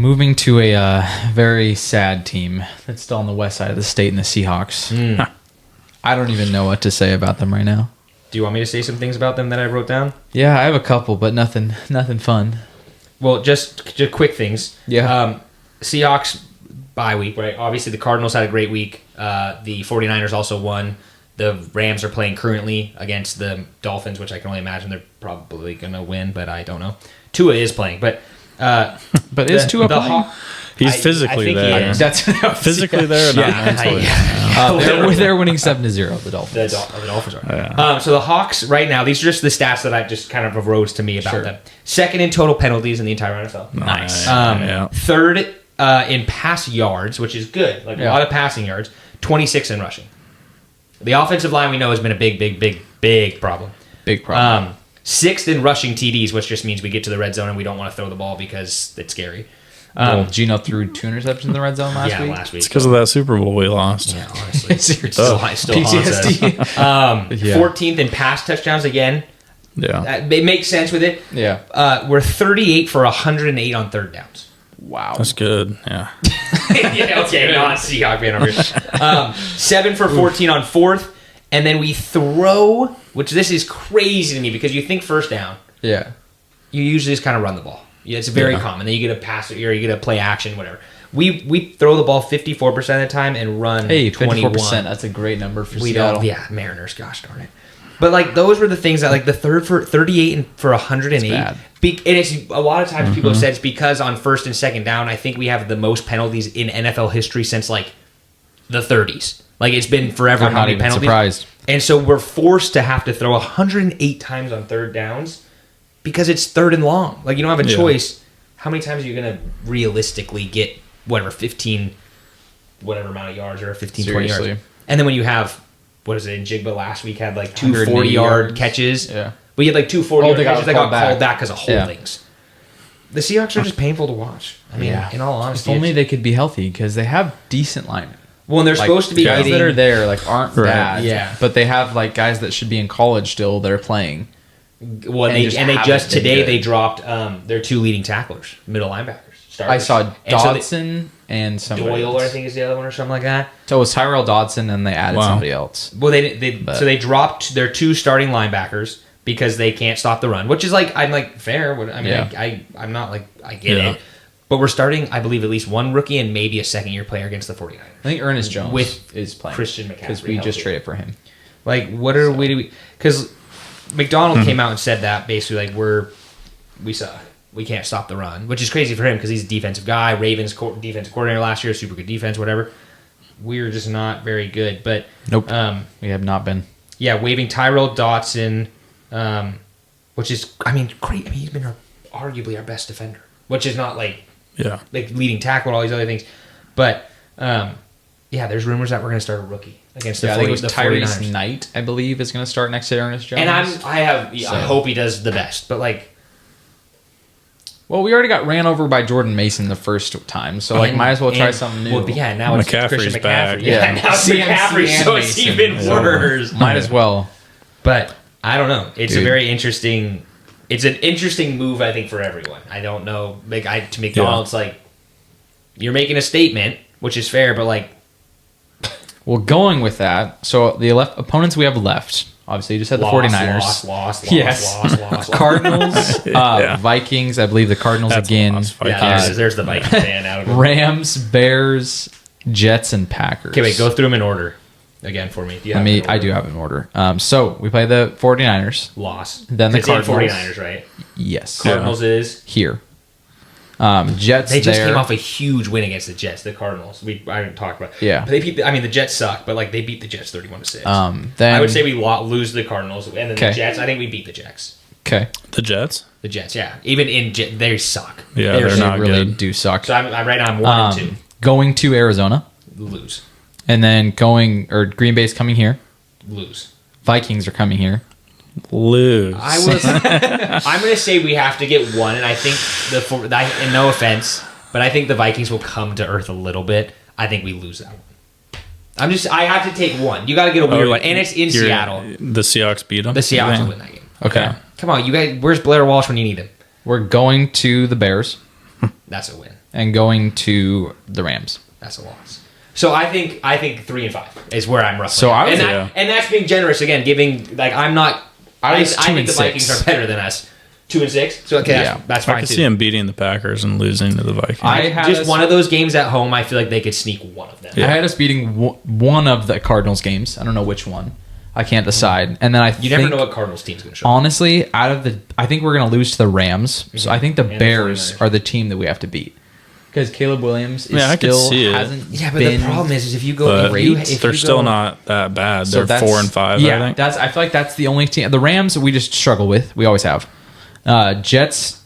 Moving to a very sad team that's still on the west side of the state in the Seahawks. I don't even know what to say about them right now. Do you want me to say some things about them that I wrote down? Yeah, I have a couple, but nothing fun. Well, just quick things. Yeah. Seahawks bye week, right? Obviously, the Cardinals had a great week. The 49ers also won. The Rams are playing currently against the Dolphins, which I can only imagine they're probably going to win, but I don't know. Tua is playing, but is Tua playing? He's physically there. That's physically there, not mentally. They're winning 7-0. The Dolphins. The Dolphins are. Yeah. So the Hawks right now, these are just the stats that I just kind of arose to me about them. Second in total penalties in the entire NFL. Nice. Third in pass yards, which is good. A lot of passing yards. 26 in rushing. The offensive line we know has been a big problem. Big problem. Sixth in rushing TDs, which just means we get to the red zone and we don't want to throw the ball because it's scary. Gino threw 2 interceptions in the red zone last week. last week. It's because of that Super Bowl we lost. Yeah, honestly. It's still PTSD. 14th in pass touchdowns again. Yeah. It makes sense with it. Yeah. We're 38 for 108 on third downs. Wow. That's good. Yeah. Yeah, okay, not a Seahawk fan over here. 7 for 14 on fourth. And then we throw, which this is crazy to me because you think first down. Yeah. You usually just kind of run the ball. Yeah, it's very common. Then you get a pass or you get a play action, whatever. We throw the ball 54% of the time and run 21. 54%. That's a great number for Seattle. Mariners, gosh darn it. But those were the things that the third for 38 and for 108. Bad. And it's a lot of times people have said it's because on first and second down, I think we have the most penalties in NFL history since the 30s. It's been forever. I'm not even penalties. surprised. And so we're forced to have to throw 108 times on third downs because it's third and long. You don't have a choice. How many times are you going to realistically get 15, whatever amount of yards or 15, 20 yards? And then when you have, what is it, Jigba last week had 2 40-yard catches. Yeah. We had 2 40-yard catches that got called back because of holdings. Yeah. The Seahawks are just painful to watch. I mean, in all honesty. If only they could be healthy because they have decent linemen. Well, and they're supposed to be guys that are there aren't bad. Yeah. But they have guys that should be in college still that are playing. Well, and they just today they dropped their 2 leading tacklers, middle linebackers. Starters. I saw Dodson and somebody Doyle, else. I think is the other one or something like that. So it was Tyrell Dodson and they added somebody else. Well, they dropped their 2 starting linebackers because they can't stop the run, which is I'm fair. I mean, I'm not I get it. But we're starting, I believe, at least one rookie and maybe a second-year player against the 49ers. I think Ernest Jones is playing. Christian McCaffrey. Because we just traded for him. What are we... Because McDonald came out and said that, basically, we suck. We can't stop the run, which is crazy for him because he's a defensive guy. Ravens defensive coordinator last year, super good defense, whatever. We're just not very good. But nope, we have not been. Yeah, waiving Tyrell Dodson, which is, great. I mean, he's been arguably our best defender, which is not leading tackle and all these other things. But, there's rumors that we're going to start a rookie against the 49ers. I think it was Tyrese Knight, I believe, is going to start next to Ernest Jones. And I hope he does the best. But, well, we already got ran over by Jordan Mason the first time, so might as well try something new. Well, now it's Christian McCaffrey. Back. Yeah, now it's McCaffrey, so it's even worse. Might as well. But I don't know. It's a very interesting. It's an interesting move, I think, for everyone. I don't know. To McDonald's, you're making a statement, which is fair, but well, going with that, so the opponents we have left. Obviously, you just had the 49ers. Lost. Cardinals, Vikings. I believe the Cardinals again. There's the Vikings fan out of it. Rams, Bears, Jets, and Packers. Okay, wait. Go through them in order again for me. I do have an order. So we play the 49ers. Loss. Then the Cardinals. 49ers, right? Yes. Cardinals is here. Jets. They just came off a huge win against the Jets. The Cardinals. I didn't talk about. Yeah. But they beat. The Jets suck, but they beat the Jets 31-6. Then I would say we lose the Cardinals, and then the Jets. I think we beat the Jets. Okay. The Jets. The Jets, yeah. Even they suck. Yeah, they're not really good. Do suck. So I'm right now. I'm 1-2. Going to Arizona. Lose. And then Green Bay's coming here. Lose. Vikings are coming here. Lose. I'm going to say we have to get one, and I think and no offense, but I think the Vikings will come to earth a little bit. I think we lose that one. I have to take one. You got to get a weird one, and it's in Seattle. The Seahawks beat them. The Seahawks will win that game. Okay. Come on, you guys. Where's Blair Walsh when you need him? We're going to the Bears. That's a win. And going to the Rams. That's a loss. So I think 3-5 is where I'm roughly. So I was- and that's being generous again. Giving like I'm not. I think the Vikings are better than us. 2-6. So okay, that's fine I could too. see him beating the Packers and losing to the Vikings. I had Just us- one of those games at home. I feel like they could sneak one of them. I had us beating one of the Cardinals games. I don't know which one. I can't decide. And then You never know what Cardinals team's going to show. Honestly, I think we're going to lose to the Rams. So I think the And the Bears 49ers. are the team that we have to beat. Because Caleb Williams is I could still see it. hasn't Yeah, but been the problem is if you go, But if they're you still go- not that bad. So They're that's- 4-5, Yeah, I think. I feel like that's the only team. The Rams we just struggle with. We always have. Jets.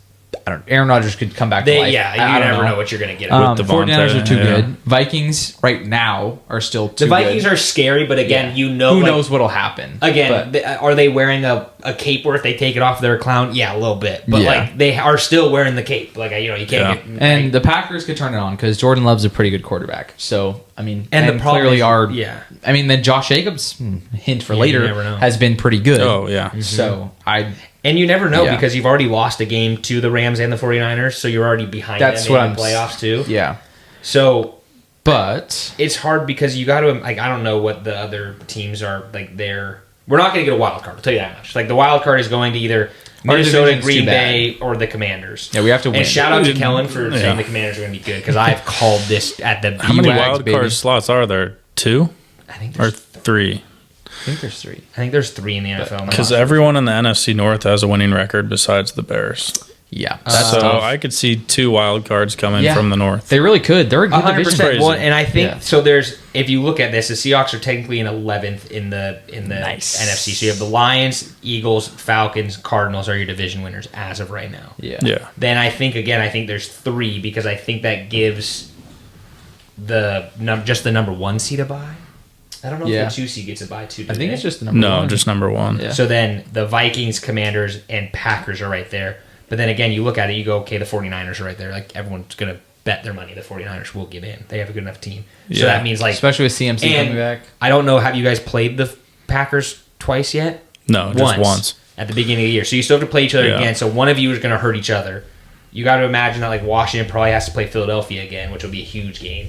Aaron Rodgers could come back to life. you I don't never know what you're going to get. Out of With The Devontae, 49ers are too yeah. good. Vikings right now are still too the Vikings good. are scary, but again, Yeah. you know, Who like, knows what'll happen? Again, But- are they wearing a cape where if they take it off, they're a clown? Yeah, a little bit, but Yeah. like they are still wearing the cape. Like you can't. Yeah. Get, and the Packers could turn it on because Jordan Love's a pretty good quarterback. So I mean, And the problem clearly is- are. yeah. I mean, then Josh Jacobs, hint for Yeah, you later, never know. has been pretty good. Oh, yeah. So And you never know Yeah. because you've already lost a game to the Rams and the 49ers, so you're already behind That's them what in the I'm playoffs too. yeah, So but it's hard because you got to like I don't know what the other teams are like. We're not going to get a wild card. I'll tell you that much. Like the wild card is going to either Minnesota, division's Green too bad. Bay, or the Commanders. Yeah, we have to win. And shout out to Kellen for Yeah. saying the Commanders are going to be good because I've called this at the. How many B-Wags, wild baby. card slots are there? 2 I think or there's, 3? I think there's 3. I think there's 3 in the NFL. Because everyone in the NFC North has a winning record besides the Bears. Yeah, that's So tough. I could see 2 wild cards coming Yeah. from the North. They really could. They're a good 100%. division. Well, and I think Yeah. so. There's if you look at this, the Seahawks are technically in 11th in the Nice. NFC. So you have the Lions, Eagles, Falcons, Cardinals are your division winners as of right now. Yeah. Yeah. Then I think there's 3 because I think that gives just the number 1 seed a bye. I don't know Yeah. if the 2 seed gets a bye too. I think it's just the number No, one. just number 1. Yeah. So then the Vikings, Commanders, and Packers are right there. But then again, you look at it, you go, okay, the 49ers are right there. Like everyone's going to bet their money the 49ers will give in. They have a good enough team. So Yeah. that means like especially with CMC and coming back. I don't know, have you guys played the Packers twice yet? No, just once. At the beginning of the year. So you still have to play each other Yeah. again. So one of you is going to hurt each other. You got to imagine that like Washington probably has to play Philadelphia again, which will be a huge game.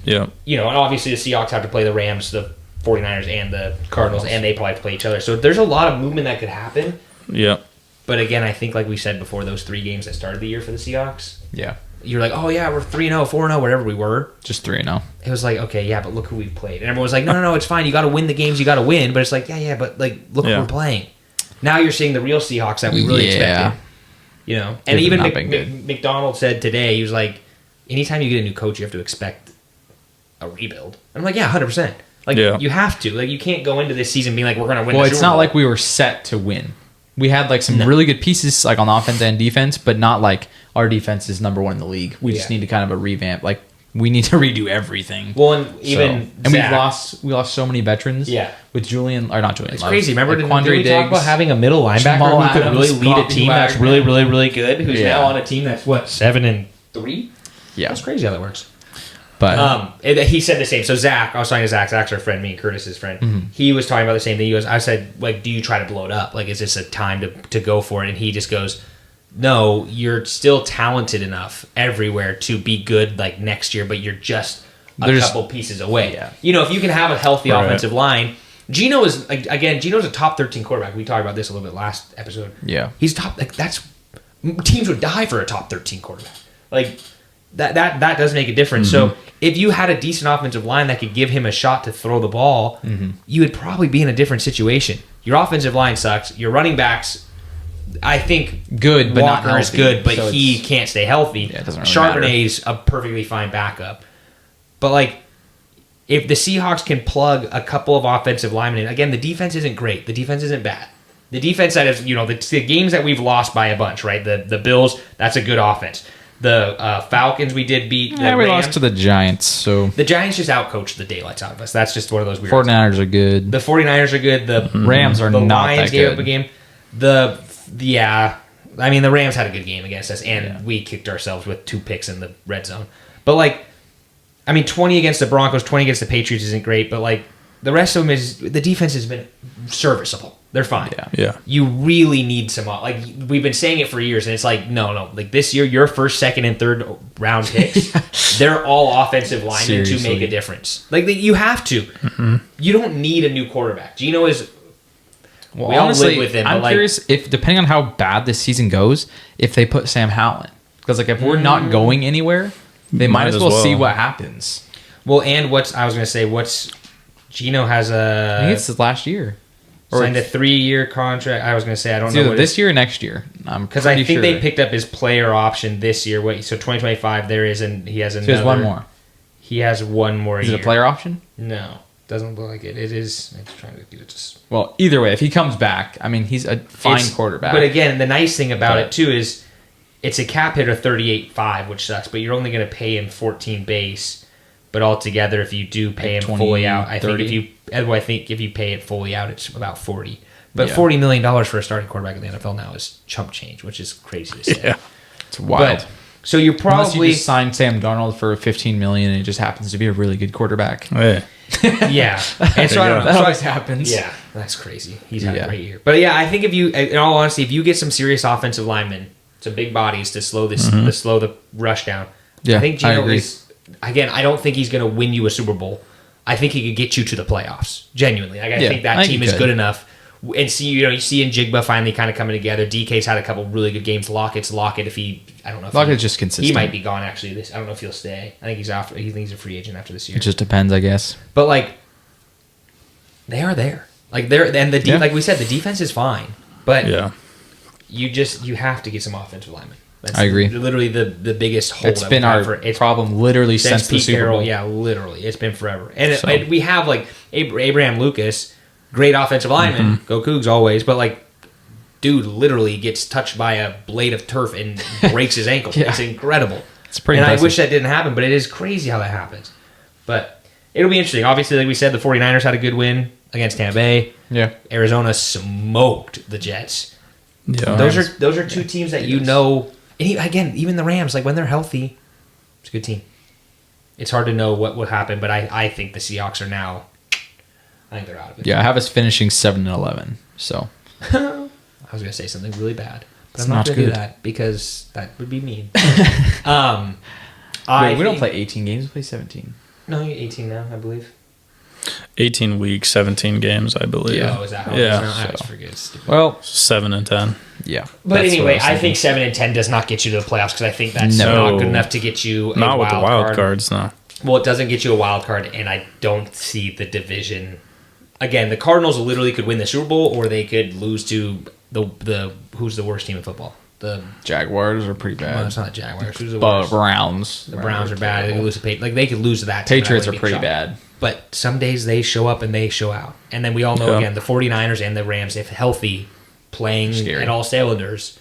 Yeah. You know, and obviously the Seahawks have to play the Rams, the 49ers, and the Cardinals, and they probably have to play each other. So there's a lot of movement that could happen. Yeah. But again, I think like we said before, those 3 games that started the year for the Seahawks, Yeah, you're like, oh yeah, we're 3-0, 4-0, whatever we were. just 3-0. It was like, okay, yeah, but look who we've played. And everyone was like, no, it's fine. You got to win the games you got to win. But it's like, yeah, but like, look who Yeah. we're playing. Now you're seeing the real Seahawks that we really Yeah. expected. You know, and They've even not been good. McDonald said today, he was like, anytime you get a new coach, you have to expect a rebuild. I'm like, yeah, 100%. Like, Yeah. you have to. Like, you can't go into this season being like, we're going to win. Well, the it's Super not Bowl. like we were set to win. We had like some really good pieces like on offense and defense, but not like our defense is number 1 in the league. We just Yeah. need to kind of a revamp. Like we need to redo everything. Well, and even and Zach, we lost so many veterans. Yeah. with Julian or not Julian. It's Love. crazy. Remember, like did we talk about having a middle linebacker Jamal who could Adams, really lead a Bobby team that's Wagner. really, really, really good, who's Yeah. now on a team that's, what, 7-3? Yeah, That's crazy how that works. but He said the same. So Zach, I was talking to Zach. Zach's our friend, me and Curtis's friend. Mm-hmm. He was talking about the same thing. He goes, I said, like, do you try to blow it up? Like, is this a time to go for it? And he just goes, no, you're still talented enough everywhere to be good like next year, but you're just a couple pieces away. Yeah. You know, if you can have a healthy Right. offensive line. Gino is like, again. Gino's a top 13 quarterback. We talked about this a little bit last episode. yeah, He's top. Like that's teams would die for a top 13 quarterback. Like that does make a difference. Mm-hmm. So if you had a decent offensive line that could give him a shot to throw the ball, Mm-hmm. you would probably be in a different situation. Your offensive line sucks. Your running backs, I think, good, but not Walker is healthy. good, but So he it's- can't stay healthy. Yeah, it doesn't really matter. Charbonnet's a perfectly fine backup, but like. If the Seahawks can plug a couple of offensive linemen in, again, the defense isn't great. The defense isn't bad. The defense that is, the games that we've lost by a bunch, right? The Bills, that's a good offense. The Falcons, we did beat. yeah, the we Rams. lost to the Giants. So The Giants just outcoached the daylights out of us. That's just one of those weird. 49ers are good. The 49ers are good. The Rams are the not Lions that gave good. up a game. I mean, the Rams had a good game against us, and we kicked ourselves with 2 picks in the red zone. But, like, I mean, 20 against the Broncos, 20 against the Patriots isn't great, but, like, the rest of them is the defense has been serviceable. They're fine. Yeah. You really need some, like we've been saying it for years, and it's like no. Like this year, your first, second, and third round picks, they're all offensive linemen to make a difference. Like you have to. Mm-hmm. You don't need a new quarterback. Gino is. Well, we honestly, all live with him. I'm curious if, depending on how bad this season goes, if they put Sam Howell, because like if we're not going anywhere, they might as well see what happens. Well, and Gino has I think it's his last year. Signed a 3-year contract. I was going to say, I don't know. Either this year or next year. Because I think they picked up his player option this year. So 2025, there is, and he has another. So he has one more. He has one more year. Is it a player option? No. Doesn't look like it. It is. I'm trying to do it just. Well, either way, if he comes back, I mean, he's a fine quarterback. But again, the nice thing about it, too, is it's a cap hit of 38.5, which sucks, but you're only going to pay him 14 base. But altogether, if you do pay him 20, fully out, I think if you pay it fully out, it's about 40. But $40 million for a starting quarterback in the NFL now is chump change, which is crazy to say. Yeah, it's wild. But, so you're probably unless you just sign Sam Darnold for $15 million and it just happens to be a really good quarterback. Hey. Yeah, and so I don't know. That always happens. Yeah, that's crazy. He's had a great year. But yeah, I think in all honesty, if you get some serious offensive linemen, some big bodies to slow this, to slow the rush down, I think Gino is. Again, I don't think he's going to win you a Super Bowl. I think he could get you to the playoffs. Genuinely, I think that team is good enough. And you see in Jigba finally kind of coming together. DK's had a couple really good games. Lockett. If I don't know. If Lockett's just consistent. He might be gone actually. I don't know if he'll stay. I think he's off. He thinks he's a free agent after this year. It just depends, I guess. But like, they are there. Like like we said, the defense is fine. But you have to get some offensive linemen. That's I agree. Literally the biggest hole. It's been our problem literally since the Super Bowl. Yeah, literally, it's been forever. And we have like Abraham Lucas, great offensive lineman, go Cougs always. But like, dude, literally gets touched by a blade of turf and breaks his ankle. It's incredible. It's pretty. And impressive. I wish that didn't happen, but it is crazy how that happens. But it'll be interesting. Obviously, like we said, the 49ers had a good win against Tampa Bay. Yeah. Arizona smoked the Jets. Yeah. Those are two teams that you know. And even the Rams, like when they're healthy, it's a good team. It's hard to know what will happen, but I think the Seahawks are now. I think they're out of it. Yeah, I have us finishing 7-11. So I was gonna say something really bad, but It's I'm not not gonna do good. that because that would be mean. we don't play 18 games; we play 17. No, you're 18 now, I believe. 18 weeks, 17 games, I believe. Oh, is that how it is now? I always forget. It's stupid. Well, 7 and 10. Yeah. But that's anyway, what I think 7 and 10 does not get you to the playoffs because I think that's No. not good enough to get you a Not with the wild card. cards, no. Well, it doesn't get you a wild card, and I don't see the division. Again, the Cardinals literally could win the Super Bowl, or they could lose to the who's the worst team in football? The Jaguars are pretty bad. well, it's not the Jaguars. Who's the But worst? Browns. The Browns are bad. They could lose to they could lose to that team. Patriots That are would be pretty shocking. bad. But some days they show up and they show out. And then we all know, again, the 49ers and the Rams, if healthy, playing Scary. at all cylinders,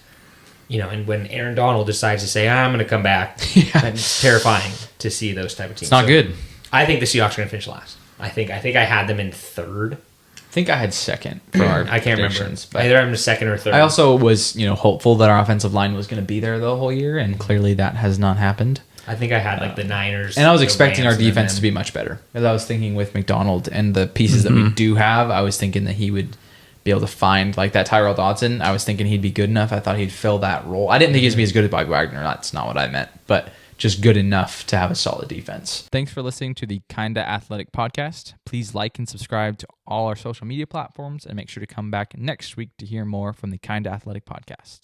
and when Aaron Donald decides to say, I'm going to come back, it's terrifying to see those type of teams. It's not good. I think the Seahawks are going to finish last. I think I had them in third. I think I had second for our I can't remember. predictions, but Either I'm in second or third. I also was, hopeful that our offensive line was going to be there the whole year, and clearly that has not happened. I think I had the Niners. And I was the expecting Rams, our and defense then to be much better. As I was thinking with McDonald and the pieces that we do have, I was thinking that he would be able to find, like that Tyrell Dodson. I was thinking he'd be good enough. I thought he'd fill that role. I didn't think he'd be as good as Bob Wagner. That's not what I meant. But just good enough to have a solid defense. Thanks for listening to the Kinda Athletic podcast. Please like and subscribe to all our social media platforms and make sure to come back next week to hear more from the Kinda Athletic podcast.